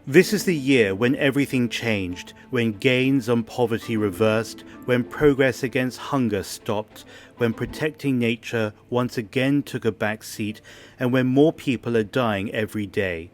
This is the year when everything changed, when gains on poverty reversed, when progress against hunger stopped, when protecting nature once again took a back seat, and when more people are dying every day.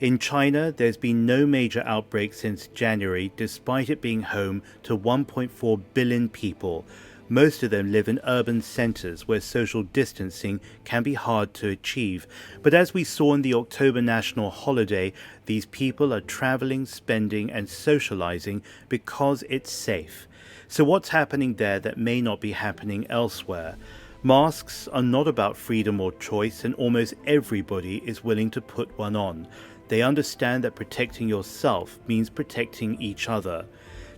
In China, there's been no major outbreak since January, despite it being home to 1.4 billion people. Most of them live in urban centres where social distancing can be hard to achieve. But as we saw in the October national holiday, these people are travelling, spending and socialising because it's safe. So what's happening there that may not be happening elsewhere? Masks are not about freedom or choice, and almost everybody is willing to put one on. They understand that protecting yourself means protecting each other.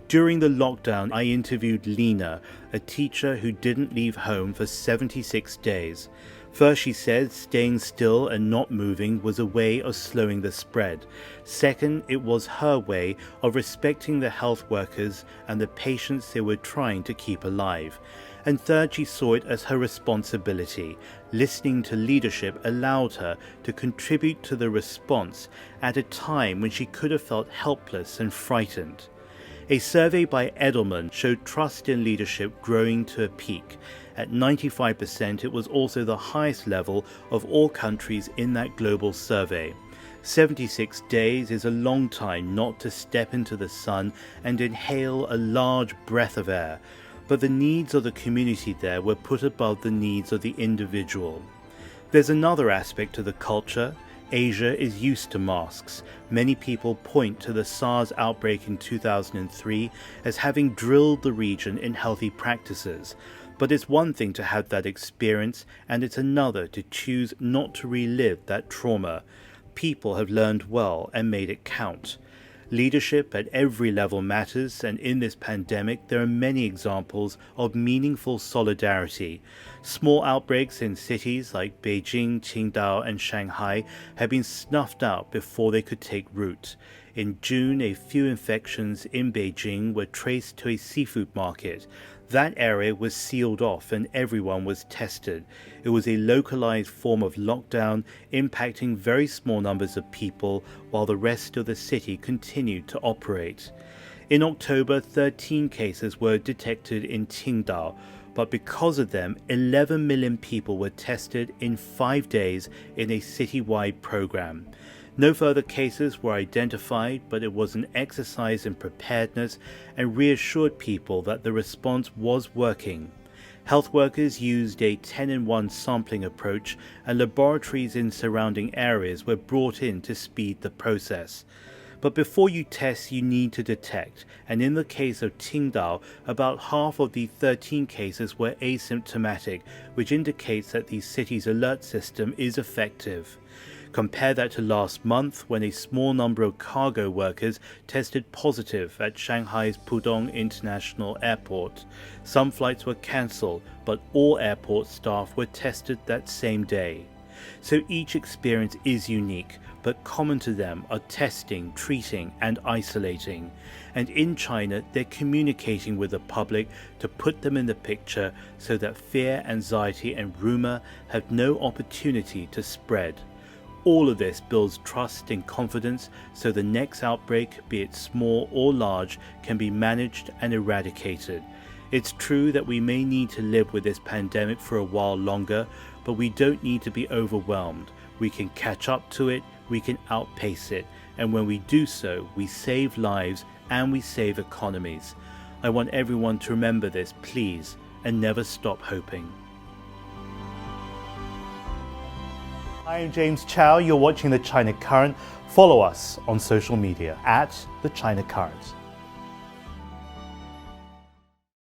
During the lockdown, I interviewed Lena, a teacher who didn't leave home for 76 days. First, she said staying still and not moving was a way of slowing the spread. Second, it was her way of respecting the health workers and the patients they were trying to keep alive. And third, she saw it as her responsibility. Listening to leadership allowed her to contribute to the response at a time when she could have felt helpless and frightened. A survey by Edelman showed trust in leadership growing to a peak. At 95%, it was also the highest level of all countries in that global survey. 76 days is a long time not to step into the sun and inhale a large breath of air, but the needs of the community there were put above the needs of the individual. There's another aspect to the culture. Asia is used to masks. Many people point to the SARS outbreak in 2003 as having drilled the region in healthy practices. But it's one thing to have that experience, and it's another to choose not to relive that trauma. People have learned well and made it count. Leadership at every level matters, and in this pandemic there are many examples of meaningful solidarity. Small outbreaks in cities like Beijing, Qingdao and Shanghai have been snuffed out before they could take root. In June, a few infections in Beijing were traced to a seafood market. That area was sealed off and everyone was tested. It was a localized form of lockdown, impacting very small numbers of people while the rest of the city continued to operate. In October, 13 cases were detected in Qingdao, but because of them, 11 million people were tested in 5 days in a citywide program. No further cases were identified, but it was an exercise in preparedness and reassured people that the response was working. Health workers used a 10-in-1 sampling approach, and laboratories in surrounding areas were brought in to speed the process. But before you test, you need to detect, and in the case of Qingdao, about half of the 13 cases were asymptomatic, which indicates that the city's alert system is effective. Compare that to last month, when a small number of cargo workers tested positive at Shanghai's Pudong International Airport. Some flights were cancelled, but all airport staff were tested that same day. So each experience is unique, but common to them are testing, treating and isolating. And in China, they're communicating with the public to put them in the picture so that fear, anxiety and rumour have no opportunity to spread. All of this builds trust and confidence so the next outbreak, be it small or large, can be managed and eradicated. It's true that we may need to live with this pandemic for a while longer, but we don't need to be overwhelmed. We can catch up to it, we can outpace it, and when we do so, we save lives and we save economies. I want everyone to remember this, please, and never stop hoping. Hi, I'm James Chau. You're watching The China Current. Follow us on social media @The China Current.